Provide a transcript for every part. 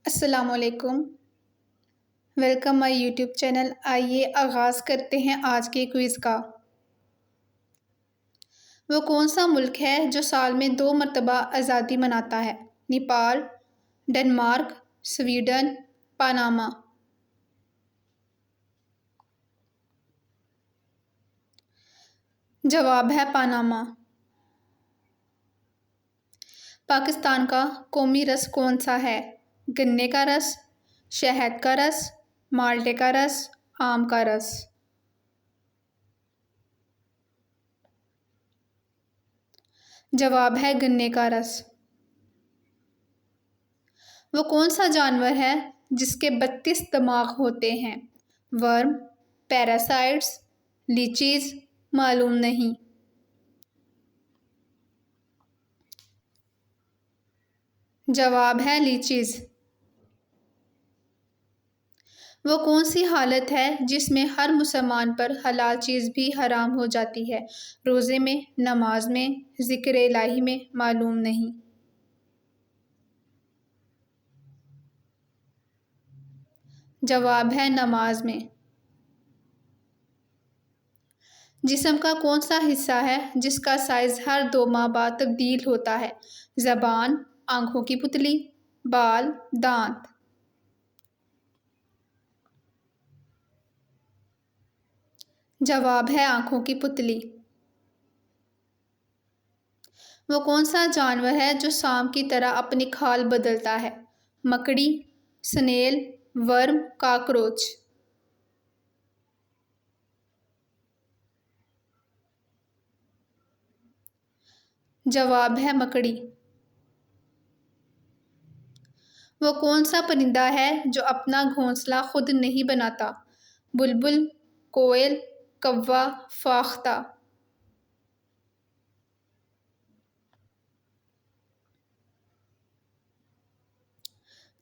अस्सलामुअलैकुम। Welcome my YouTube channel. आइए आगाज़ करते हैं आज के क्विज़ का। वो कौन सा मुल्क है जो साल में 2 मरतबा आज़ादी मनाता है? Nepal, Denmark, Sweden, Panama. जवाब है पनामा। पाकिस्तान का कौमी रस कौन सा है? गन्ने का रस, शहद का रस, माल्टे का रस, आम का रस। जवाब है गन्ने का रस। वो कौन सा जानवर है जिसके 32 दिमाग होते हैं? वर्म, पैरासाइट्स, लीचीज, मालूम नहीं। जवाब है लीचीज। वो कौन सी हालत है जिसमें हर मुसलमान पर हलाल चीज़ भी हराम हो जाती है? रोज़े में, नमाज में, ज़िक्र इलाही में, मालूम नहीं। जवाब है नमाज में। जिस्म का कौन सा हिस्सा है जिसका साइज़ हर 2 माह बाद तब्दील होता है? ज़बान, आँखों की पुतली, बाल, दांत। जवाब है आँखों की पुतली। वो कौन सा जानवर है जो सांप की तरह अपनी खाल बदलता है? मकड़ी, स्नेल, वर्म, कॉकरोच। जवाब है मकड़ी। वो कौन सा परिंदा है जो अपना घोंसला खुद नहीं बनाता? बुलबुल, कोयल, कौवा, फाख्ता।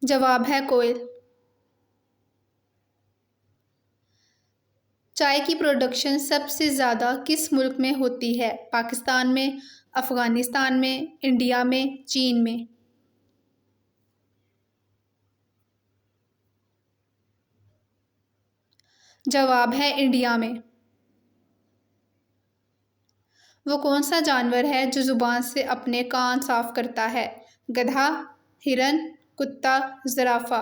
जवाब है कोयल। चाय की प्रोडक्शन सबसे ज़्यादा किस मुल्क में होती है? पाकिस्तान में, अफ़गानिस्तान में, इंडिया में, चीन में। जवाब है इंडिया में। वो कौन सा जानवर है जो ज़ुबान से अपने कान साफ करता है? गधा, हिरन, कुत्ता, ज़राफ़ा।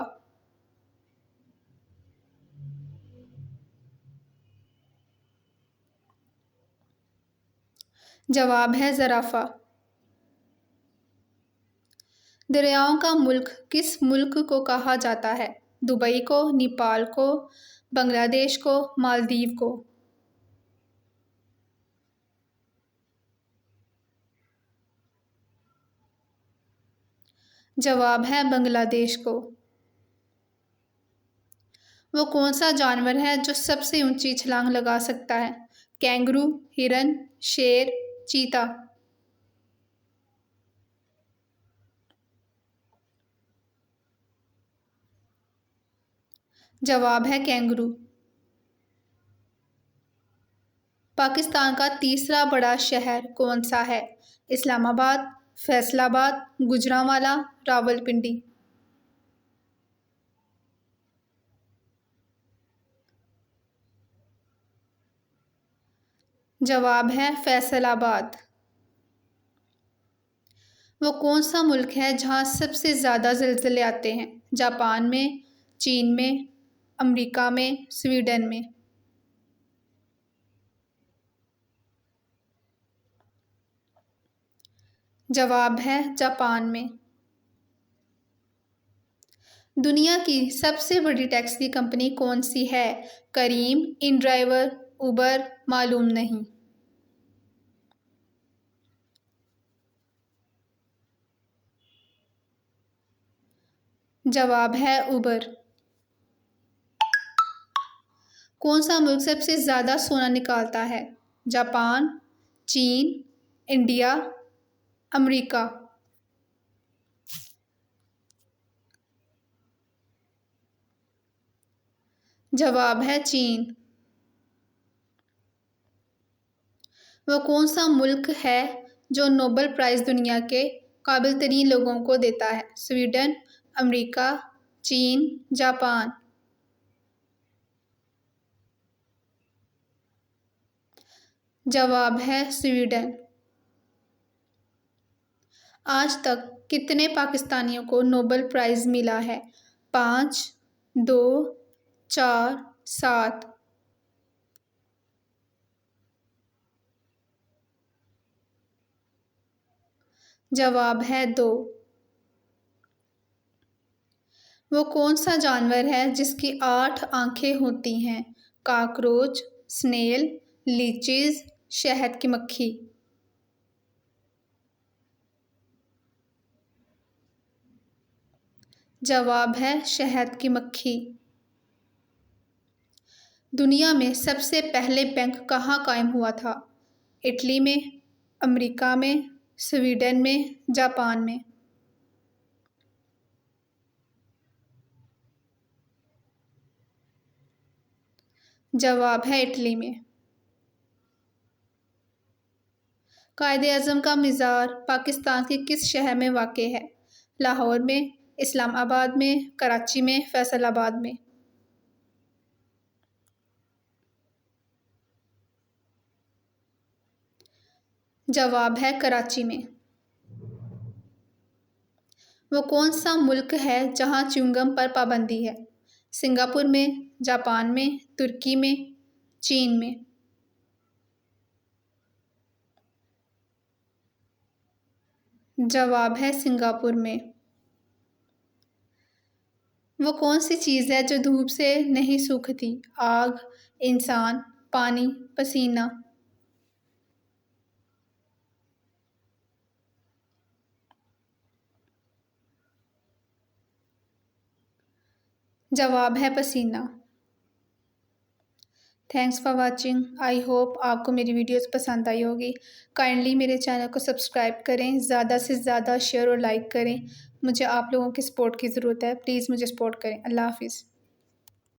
जवाब है ज़राफ़ा। दरियाओं का मुल्क किस मुल्क को कहा जाता है? दुबई को, नेपाल को, बांग्लादेश को, मालदीव को। जवाब है बांग्लादेश को। वो कौन सा जानवर है जो सबसे ऊंची छलांग लगा सकता है? कैंगरू, हिरन, शेर, चीता। जवाब है कैंगरू। पाकिस्तान का तीसरा बड़ा शहर कौन सा है? इस्लामाबाद, फैसलाबाद, गुजरांवाला, रावलपिंडी। जवाब है फैसलाबाद। वो कौन सा मुल्क है जहाँ सबसे ज़्यादा ज़लज़ले आते हैं? जापान में, चीन में, अमेरिका में, स्वीडन में। जवाब है जापान में। दुनिया की सबसे बड़ी टैक्सी कंपनी कौन सी है? करीम, इनड्राइवर, उबर, मालूम नहीं। जवाब है उबर। कौन सा मुल्क सबसे ज़्यादा सोना निकालता है? जापान, चीन, इंडिया, अमेरिका। जवाब है चीन। वो कौन सा मुल्क है जो नोबेल प्राइज़ दुनिया के काबिल तरीन लोगों को देता है? स्वीडन, अमेरिका, चीन, जापान। जवाब है स्वीडन। आज तक कितने पाकिस्तानियों को नोबेल प्राइज़ मिला है? 5, 2, 4, 7। जवाब है 2। वो कौन सा जानवर है जिसकी 8 आंखें होती हैं? कॉकरोच, स्नेल, लीचीज, शहद की मक्खी। जवाब है शहद की मक्खी। दुनिया में सबसे पहले बैंक कहाँ कायम हुआ था? इटली में, अमेरिका में, स्वीडन में, जापान में। जवाब है इटली में। कायदे-आज़म का मज़ार पाकिस्तान के किस शहर में वाक़ है? लाहौर में, इस्लामाबाद में, कराची में, फैसलाबाद में। जवाब है कराची में। वो कौन सा मुल्क है जहाँ च्युइंगम पर पाबंदी है? सिंगापुर में, जापान में, तुर्की में, चीन में। जवाब है सिंगापुर में। वो कौन सी चीज़ है जो धूप से नहीं सूखती? आग, इंसान, पानी, पसीना। जवाब है पसीना। Thanks for watching. I hope आपको मेरी वीडियोस पसंद आई होगी। काइंडली मेरे चैनल को सब्सक्राइब करें, ज़्यादा से ज़्यादा शेयर और लाइक करें। मुझे आप लोगों की सपोर्ट की ज़रूरत है, प्लीज़ मुझे सपोर्ट करें। अल्लाह हाफ़िज़।